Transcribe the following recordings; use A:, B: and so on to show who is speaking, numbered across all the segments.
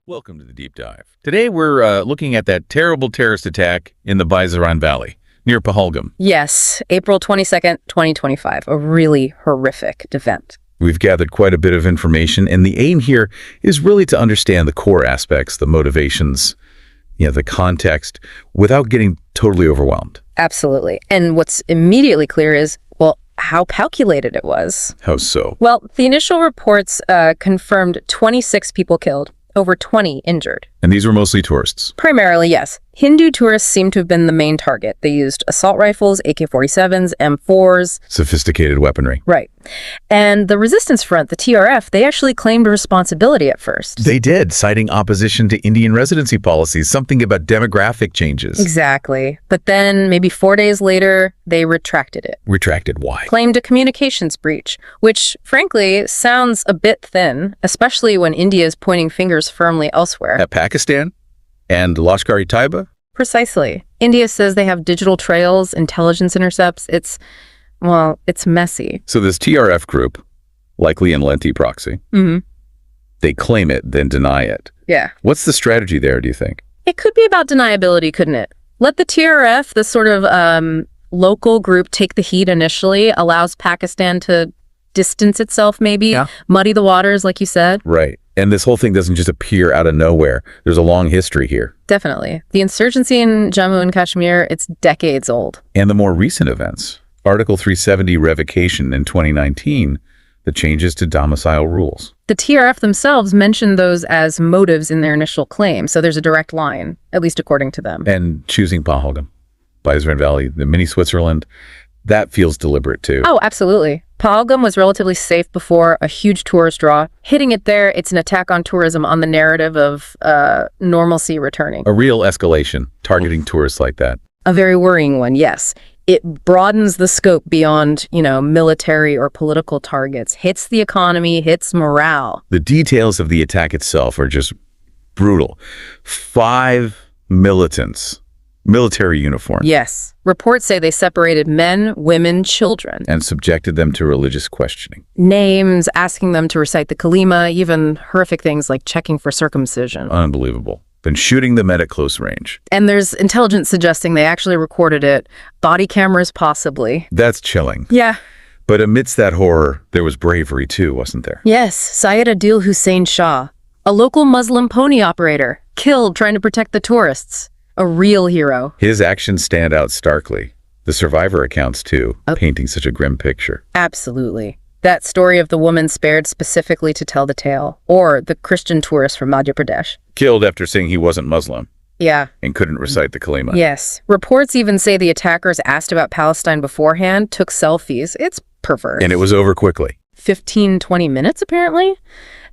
A: Welcome to the Deep Dive. Today we're looking at that terrible terrorist attack in the Baisaran Valley near Pahalgam.
B: Yes, April 22nd, 2025, a really horrific event.
A: We've gathered quite a bit of information, and the aim here is really to understand the core aspects, the motivations, the context, without getting totally overwhelmed.
B: Absolutely. And what's immediately clear is, well, how calculated it was.
A: How so?
B: Well, the initial reports confirmed 26 people killed, over 20 injured.
A: And these were mostly tourists?
B: Primarily, yes. Hindu tourists seem to have been the main target. They used assault rifles, AK-47s, M4s.
A: Sophisticated weaponry.
B: Right. And the resistance front, the TRF, they actually claimed responsibility at first.
A: They did, citing opposition to Indian residency policies, something about demographic changes.
B: Exactly. But then, maybe 4 days later, they retracted it.
A: Retracted why?
B: Claimed a communications breach, which, frankly, sounds a bit thin, especially when India is pointing fingers firmly elsewhere.
A: At Pakistan? And Lashkar-e-Taiba?
B: Precisely. India says they have digital trails, intelligence intercepts. It's messy.
A: So this TRF group, likely in Lenti proxy, they claim it, then deny it.
B: Yeah.
A: What's the strategy there, do you think?
B: It could be about deniability, couldn't it? Let the TRF, the sort of local group, take the heat initially, allows Pakistan to distance itself maybe, muddy the waters, like you said.
A: Right. And this whole thing doesn't just appear out of nowhere. There's a long history here.
B: Definitely. The insurgency in Jammu and Kashmir, it's decades old.
A: And the more recent events, Article 370 revocation in 2019, the changes to domicile rules.
B: The TRF themselves mentioned those as motives in their initial claim, so there's a direct line, at least according to them.
A: And choosing Pahalgam, Baisaran Valley, the mini Switzerland, that feels deliberate too.
B: Oh, absolutely. Pahalgam was relatively safe before, a huge tourist draw. Hitting it there, it's an attack on tourism, on the narrative of normalcy returning.
A: A real escalation, targeting tourists like that.
B: A very worrying one, yes. It broadens the scope beyond, military or political targets, hits the economy, hits morale.
A: The details of the attack itself are just brutal. 5 militants, military uniforms.
B: Yes. Reports say they separated men, women, children.
A: And subjected them to religious questioning.
B: Names, asking them to recite the Kalima, even horrific things like checking for circumcision.
A: Unbelievable. Then shooting them at close range.
B: And there's intelligence suggesting they actually recorded it. Body cameras, possibly.
A: That's chilling.
B: Yeah.
A: But amidst that horror, there was bravery too, wasn't there?
B: Yes. Syed Adil Hussein Shah, a local Muslim pony operator, killed trying to protect the tourists. A real hero.
A: His actions stand out starkly. The survivor accounts too, painting such a grim picture.
B: Absolutely. That story of the woman spared specifically to tell the tale. Or the Christian tourist from Madhya Pradesh.
A: Killed after saying he wasn't Muslim.
B: Yeah.
A: And couldn't recite the Kalima.
B: Yes. Reports even say the attackers asked about Palestine beforehand, took selfies. It's perverse.
A: And it was over quickly.
B: 15, 20 minutes, apparently.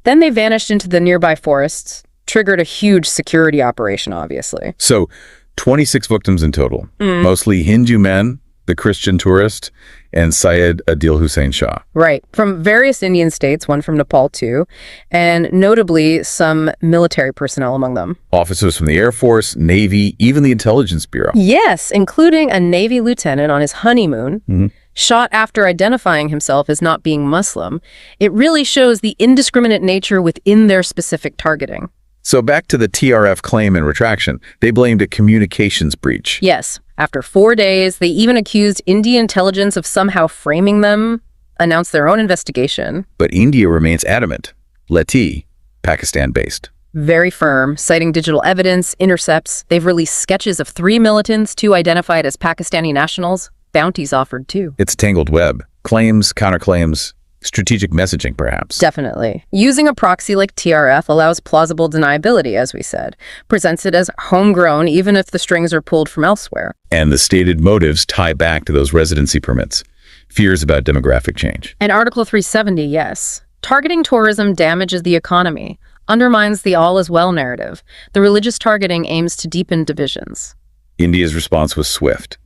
B: Then they vanished into the nearby forests. Triggered a huge security operation, obviously.
A: So, 26 victims in total. Mostly Hindu men, the Christian tourist, and Syed Adil Hussein Shah.
B: Right. From various Indian states, one from Nepal too, and notably some military personnel among them.
A: Officers from the Air Force, Navy, even the Intelligence Bureau.
B: Yes, including a Navy lieutenant on his honeymoon, shot after identifying himself as not being Muslim. It really shows the indiscriminate nature within their specific targeting.
A: So back to the TRF claim and retraction. They blamed a communications breach.
B: Yes. After 4 days, they even accused Indian intelligence of somehow framing them, announced their own investigation.
A: But India remains adamant. Leti, Pakistan-based.
B: Very firm, citing digital evidence, intercepts. They've released sketches of 3 militants, 2 identified as Pakistani nationals. Bounties offered too.
A: It's a tangled web. Claims, counterclaims, strategic messaging, perhaps.
B: Definitely. Using a proxy like TRF allows plausible deniability, as we said. Presents it as homegrown, even if the strings are pulled from elsewhere.
A: And the stated motives tie back to those residency permits. Fears about demographic change.
B: And Article 370, yes. Targeting tourism damages the economy, undermines the all is well narrative. The religious targeting aims to deepen divisions.
A: India's response was swift.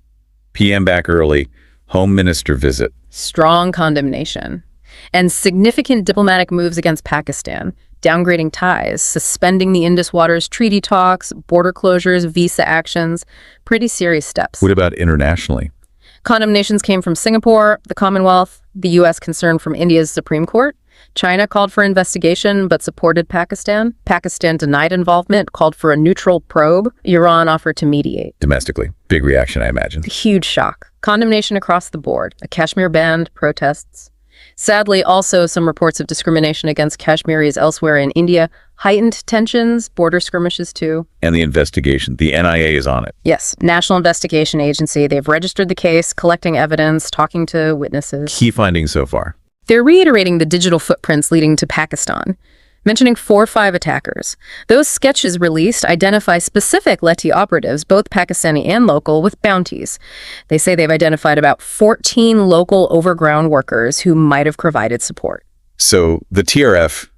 A: PM back early, Home Minister visit.
B: Strong condemnation. And significant diplomatic moves against Pakistan, downgrading ties, suspending the Indus Waters treaty talks, border closures, visa actions, pretty serious steps.
A: What about internationally?
B: Condemnations came from Singapore, the Commonwealth, the U.S. concern from India's Supreme Court. China called for investigation but supported Pakistan. Pakistan denied involvement, called for a neutral probe. Iran offered to mediate.
A: Domestically, big reaction, I imagine.
B: Huge shock. Condemnation across the board. A Kashmir banned, protests. Sadly, also some reports of discrimination against Kashmiris elsewhere in India. Heightened tensions, border skirmishes too.
A: And the investigation, the NIA is on it.
B: Yes, National Investigation Agency. They've registered the case, collecting evidence, talking to witnesses.
A: Key findings so far.
B: They're reiterating the digital footprints leading to Pakistan, mentioning 4 or 5 attackers. Those sketches released identify specific Leti operatives, both Pakistani and local, with bounties. They say they've identified about 14 local overground workers who might have provided support.
A: So the TRF,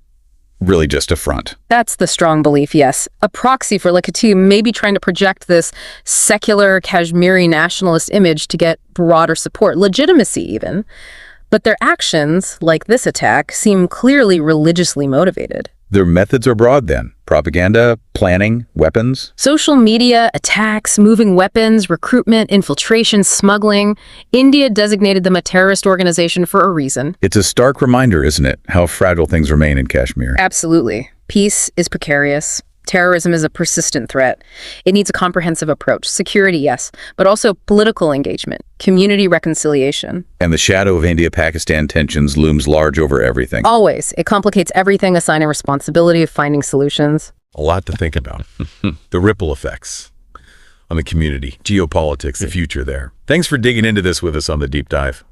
A: really just a front.
B: That's the strong belief, yes. A proxy for Leti maybe trying to project this secular Kashmiri nationalist image to get broader support, legitimacy even. But their actions, like this attack, seem clearly religiously motivated.
A: Their methods are broad then. Propaganda, planning, weapons.
B: Social media, attacks, moving weapons, recruitment, infiltration, smuggling. India designated them a terrorist organization for a reason.
A: It's a stark reminder, isn't it, how fragile things remain in Kashmir.
B: Absolutely. Peace is precarious. Terrorism is a persistent threat. It needs a comprehensive approach. Security, yes, but also political engagement, community reconciliation.
A: And the shadow of India-Pakistan tensions looms large over everything.
B: Always. It complicates everything, assigning responsibility of finding solutions.
C: A lot to think about. The ripple effects on the community, geopolitics, the future there. Thanks for digging into this with us on The Deep Dive.